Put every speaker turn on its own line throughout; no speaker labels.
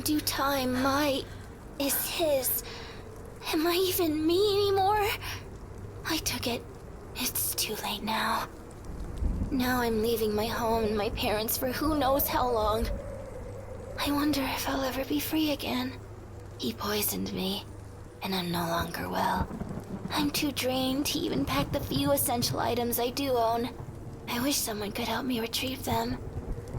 In due time, my is his. Am I even me anymore? I took it. It's too late now. Now I'm leaving my home and my parents for who knows how long. I wonder if I'll ever be free again. He poisoned me, and I'm no longer well. I'm too drained to even pack the few essential items I do own. I wish someone could help me retrieve them.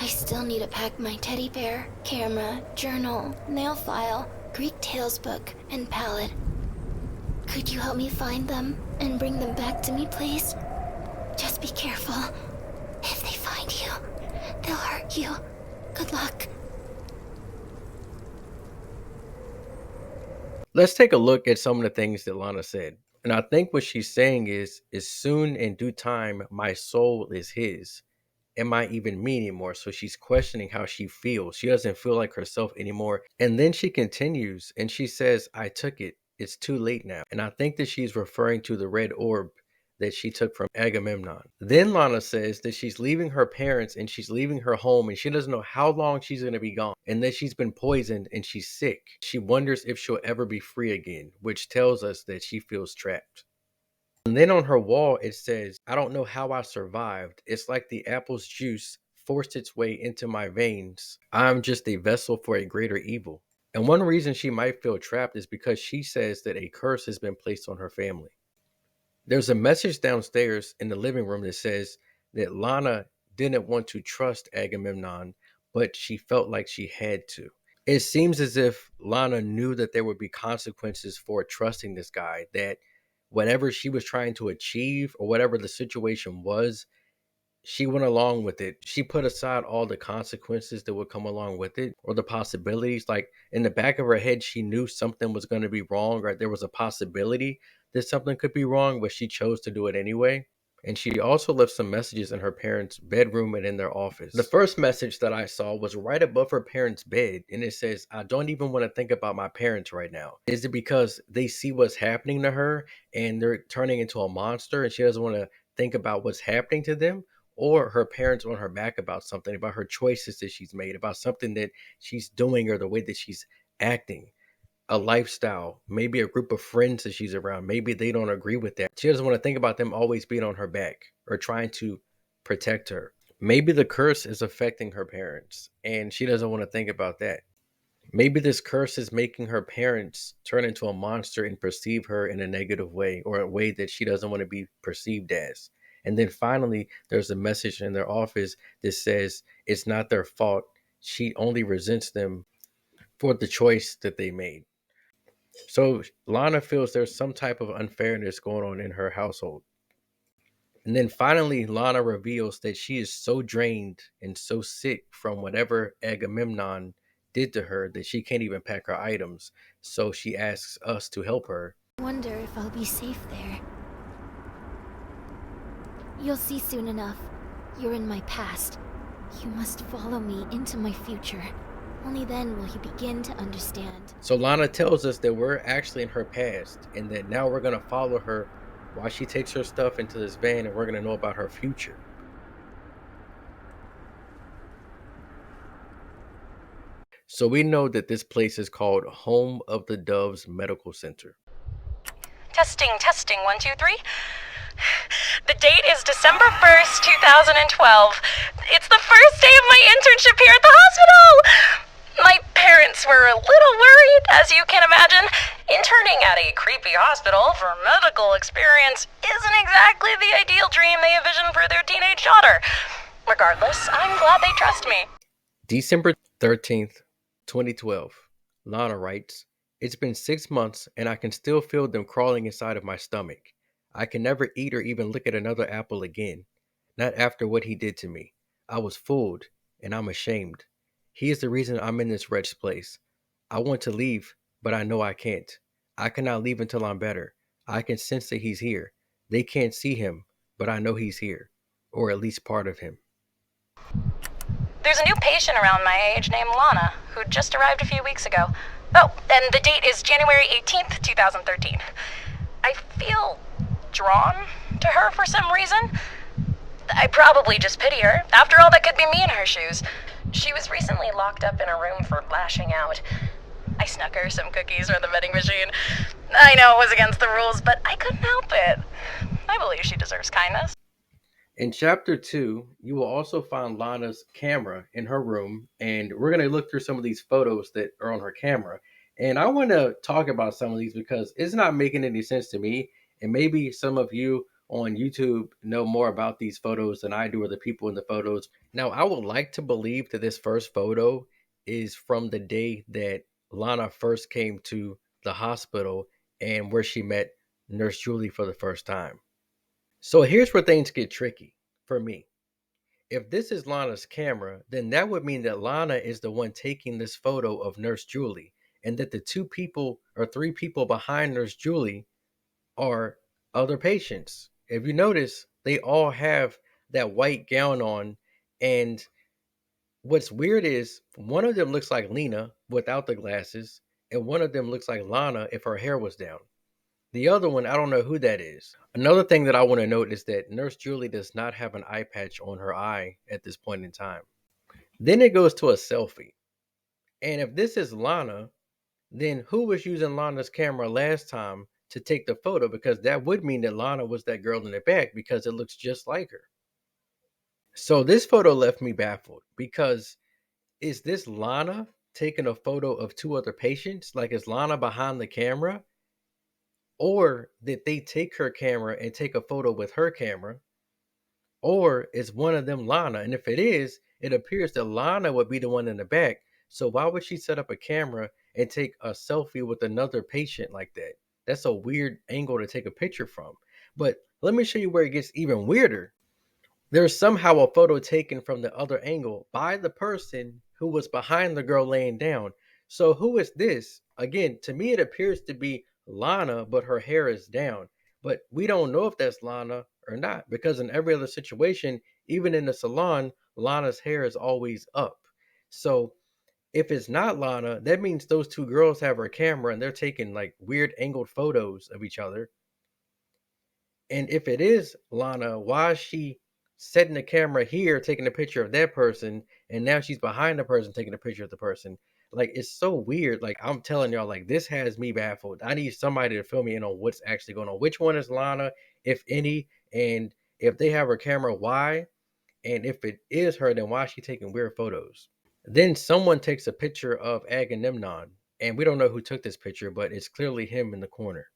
I still need to pack my teddy bear, camera, journal, nail file, Greek tales book, and palette. Could you help me find them and bring them back to me, please? Just be careful. If they find you, they'll hurt you. Good luck.
Let's take a look at some of the things that Lana said. And I think what she's saying is soon in due time, my soul is his. Am I even me anymore? So she's questioning how she feels. She doesn't feel like herself anymore. And then she continues and she says, I took it. It's too late now. And I think that she's referring to the red orb that she took from Agamemnon. Then Lana says that she's leaving her parents and she's leaving her home and she doesn't know how long she's going to be gone and that she's been poisoned and she's sick. She wonders if she'll ever be free again, which tells us that she feels trapped. And then on her wall, it says, I don't know how I survived. It's like the apple's juice forced its way into my veins. I'm just a vessel for a greater evil. And one reason she might feel trapped is because she says that a curse has been placed on her family. There's a message downstairs in the living room that says that Lana didn't want to trust Agamemnon, but she felt like she had to. It seems as if Lana knew that there would be consequences for trusting this guy, that whatever she was trying to achieve or whatever the situation was, she went along with it. She put aside all the consequences that would come along with it or the possibilities. Like in the back of her head, she knew something was going to be wrong or there was a possibility that something could be wrong, but she chose to do it anyway. And she also left some messages in her parents' bedroom and in their office. The first message that I saw was right above her parents' bed. And it says, I don't even want to think about my parents right now. Is it because they see what's happening to her and they're turning into a monster and she doesn't want to think about what's happening to them? Or her parents on her back about something, about her choices that she's made, about something that she's doing or the way that she's acting, a lifestyle, maybe a group of friends that she's around. Maybe they don't agree with that. She doesn't want to think about them always being on her back or trying to protect her. Maybe the curse is affecting her parents and she doesn't want to think about that. Maybe this curse is making her parents turn into a monster and perceive her in a negative way or a way that she doesn't want to be perceived as. And then finally, there's a message in their office that says it's not their fault. She only resents them for the choice that they made. So Lana feels there's some type of unfairness going on in her household. And then finally, Lana reveals that she is so drained and so sick from whatever Agamemnon did to her that she can't even pack her items. So she asks us to help her.
I wonder if I'll be safe there. You'll see soon enough. You're in my past. You must follow me into my future. Only then will you begin to understand.
So Lana tells us that we're actually in her past and that now we're going to follow her while she takes her stuff into this van and we're going to know about her future. So we know that this place is called Home of the Doves Medical Center.
Testing, 1, 2, 3. The date is December 1st, 2012. It's the first day of my internship here at the hospital! My parents were a little worried, as you can imagine. Interning at a creepy hospital for medical experience isn't exactly the ideal dream they envisioned for their teenage daughter. Regardless, I'm glad they trust me.
December 13th, 2012. Lana writes, it's been 6 months and I can still feel them crawling inside of my stomach. I can never eat or even look at another apple again. Not after what he did to me. I was fooled and I'm ashamed. He is the reason I'm in this wretched place. I want to leave, but I know I can't. I cannot leave until I'm better. I can sense that he's here. They can't see him, but I know he's here. Or at least part of him.
There's a new patient around my age named Lana, who just arrived a few weeks ago. Oh, and the date is January 18th, 2013. I feel drawn to her for some reason. I probably just pity her. After all, that could be me in her shoes. She was recently locked up in a room for lashing out. I snuck her some cookies from the vending machine. I know it was against the rules, but I couldn't help it. I believe she deserves kindness.
In chapter 2, you will also find Lana's camera in her room, and we're going to look through some of these photos that are on her camera. And I want to talk about some of these because it's not making any sense to me. And maybe some of you on YouTube know more about these photos than I do, or the people in the photos. Now, I would like to believe that this first photo is from the day that Lana first came to the hospital and where she met Nurse Julie for the first time. So here's where things get tricky for me. If this is Lana's camera, then that would mean that Lana is the one taking this photo of Nurse Julie, and that the 2 people or 3 people behind Nurse Julie are other patients. If you notice, they all have that white gown on, and what's weird is one of them looks like Lena without the glasses, and one of them looks like Lana if her hair was down. The other one, I don't know who that is. Another thing that I want to note is that Nurse Julie does not have an eye patch on her eye at this point in time. Then it goes to a selfie. And if this is Lana, then who was using Lana's camera last time to take the photo? Because that would mean that Lana was that girl in the back, because it looks just like her. So this photo left me baffled, because is this Lana taking a photo of 2 other patients? Like, is Lana behind the camera? Or did they take her camera and take a photo with her camera? Or is one of them Lana? And if it is, it appears that Lana would be the one in the back. So why would she set up a camera and take a selfie with another patient like that? That's a weird angle to take a picture from. But let me show you where it gets even weirder. There's somehow a photo taken from the other angle by the person who was behind the girl laying down. So who is this? Again, to me, it appears to be Lana, but her hair is down. But we don't know if that's Lana or not, because in every other situation, even in the salon, Lana's hair is always up. So if it's not Lana, that means those 2 girls have her camera and they're taking like weird angled photos of each other. And if it is Lana, why is she setting the camera here, taking a picture of that person, and now she's behind the person taking a picture of the person? Like, it's so weird. Like, I'm telling y'all, like, this has me baffled. I need somebody to fill me in on what's actually going on. Which one is Lana, if any? And if they have her camera, why? And if it is her, then why is she taking weird photos? Then someone takes a picture of Agamemnon, and we don't know who took this picture, but it's clearly him in the corner.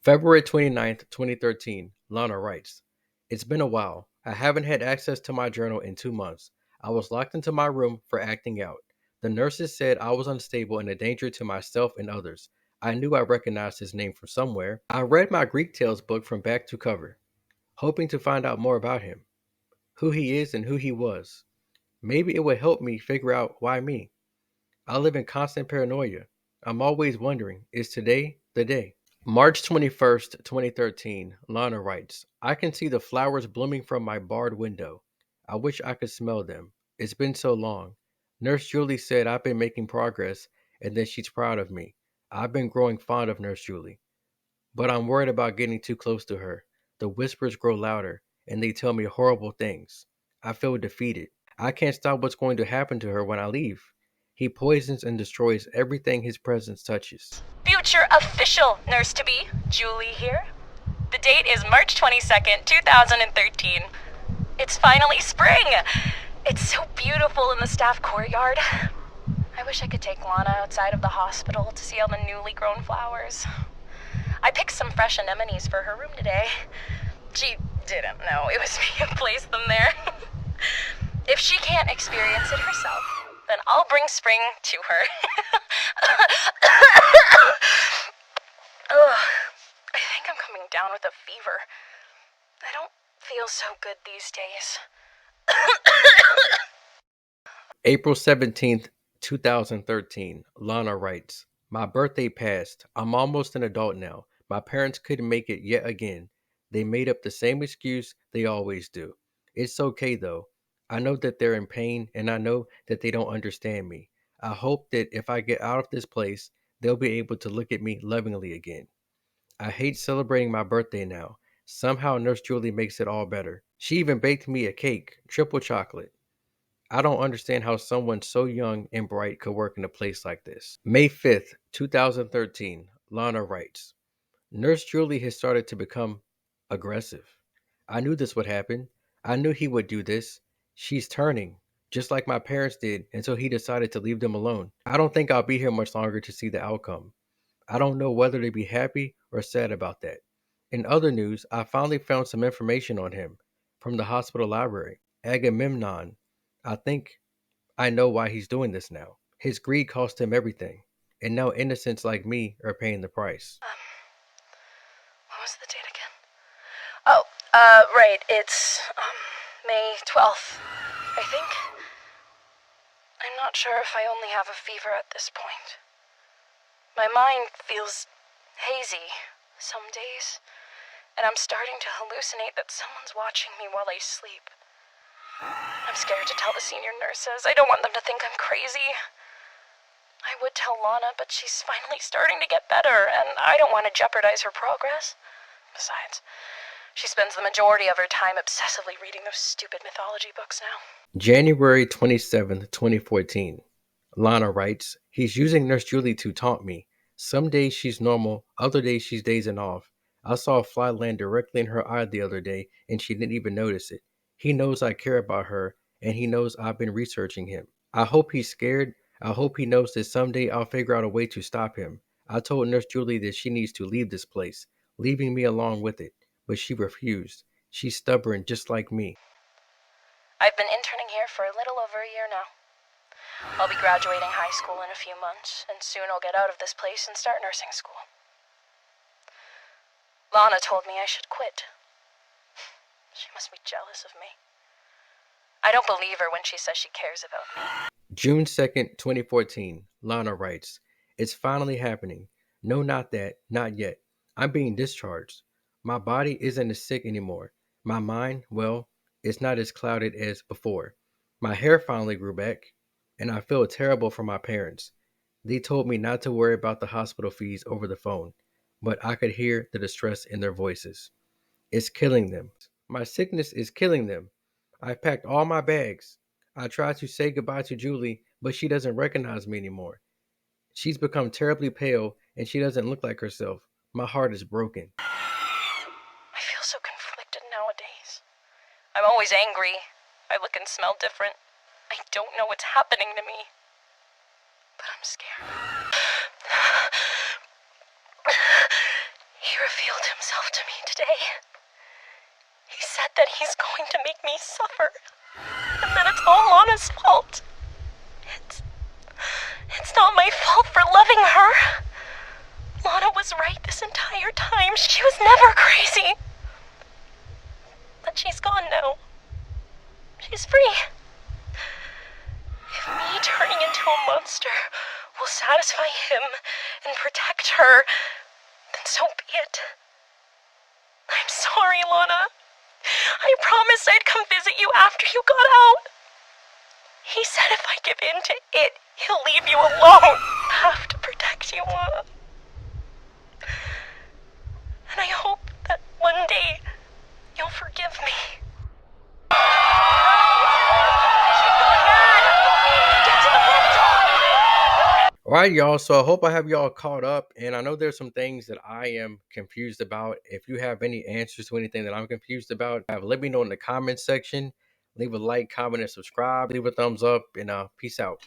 February 29th, 2013, Lana writes, "It's been a while. I haven't had access to my journal in 2 months. I was locked into my room for acting out. The nurses said I was unstable and a danger to myself and others. I knew I recognized his name from somewhere. I read my Greek Tales book from back to cover, hoping to find out more about him, who he is and who he was. Maybe it would help me figure out why me. I live in constant paranoia. I'm always wondering, is today the day?" March 21st, 2013, Lana writes, "I can see the flowers blooming from my barred window. I wish I could smell them. It's been so long. Nurse Julie said I've been making progress and that she's proud of me. I've been growing fond of Nurse Julie. But I'm worried about getting too close to her. The whispers grow louder and they tell me horrible things. I feel defeated. I can't stop what's going to happen to her when I leave. He poisons and destroys everything his presence touches."
Future official nurse-to-be, Julie here. The date is March 22nd, 2013. It's finally spring! It's so beautiful in the staff courtyard. I wish I could take Lana outside of the hospital to see all the newly grown flowers. I picked some fresh anemones for her room today. She didn't know it was me who placed them there. If she can't experience it herself, then I'll bring spring to her. Ugh, I think I'm coming down with a fever. I don't feel so good these days.
April 17th, 2013, Lana writes, "My birthday passed. I'm almost an adult now. My parents couldn't make it yet again. They made up the same excuse they always do. It's okay though. I know that they're in pain and I know that they don't understand me. I hope that if I get out of this place, they'll be able to look at me lovingly again. I hate celebrating my birthday now. Somehow Nurse Julie makes it all better. She even baked me a cake, triple chocolate. I don't understand how someone so young and bright could work in a place like this. May 5th, 2013, Lana writes, Nurse Julie has started to become aggressive. I knew this would happen. I knew he would do this. She's turning, just like my parents did until he decided to leave them alone. I don't think I'll be here much longer to see the outcome. I don't know whether to be happy or sad about that. In other news, I finally found some information on him from the hospital library. Agamemnon. I think I know why he's doing this now. His greed cost him everything, and now innocents like me are paying the price.
What was the date again? Oh, right. It's, May 12th, I think. I'm not sure if I only have a fever at this point. My mind feels hazy some days, and I'm starting to hallucinate that someone's watching me while I sleep. I'm scared to tell the senior nurses. I don't want them to think I'm crazy. I would tell Lana, but she's finally starting to get better, and I don't want to jeopardize her progress. Besides, she spends the majority of her time obsessively reading those stupid mythology books now.
January 27th, 2014. Lana writes, he's using Nurse Julie to taunt me. Some days she's normal, other days she's dazing off. I saw a fly land directly in her eye the other day, and she didn't even notice it. He knows I care about her, and he knows I've been researching him. I hope he's scared. I hope he knows that someday I'll figure out a way to stop him. I told Nurse Julie that she needs to leave this place, leaving me along with it, but she refused. She's stubborn just like me.
I've been interning here for a little over a year now. I'll be graduating high school in a few months, and soon I'll get out of this place and start nursing school. Lana told me I should quit. She must be jealous of me. I don't believe her when she says she cares about me.
June 2nd, 2014. Lana writes, it's finally happening. No, not that. Not yet. I'm being discharged. My body isn't as sick anymore. My mind, well, it's not as clouded as before. My hair finally grew back, and I feel terrible for my parents. They told me not to worry about the hospital fees over the phone, but I could hear the distress in their voices. It's killing them. My sickness is killing them. I packed all my bags. I tried to say goodbye to Julie, but she doesn't recognize me anymore. She's become terribly pale, and she doesn't look like herself. My heart is broken.
I feel so conflicted nowadays. I'm always angry. I look and smell different. I don't know what's happening to me, but I'm scared. He revealed himself to me today. He said that he's going to make me suffer, and that it's all Lana's fault. It's not my fault for loving her. Lana was right this entire time. She was never crazy. But she's gone now. She's free. If me turning into a monster will satisfy him and protect her, then so be it. I'm sorry, Lana. I promised I'd come visit you after you got out. He said if I give in to it, he'll leave you alone. I have to protect you, Lana. And I hope that one day you'll forgive me.
Alright, y'all, so I hope I have y'all caught up, and I know there's some things that I am confused about. If you have any answers to anything that I'm confused about, let me know in the comments section. Leave a like, comment, and subscribe. Leave a thumbs up, and peace out.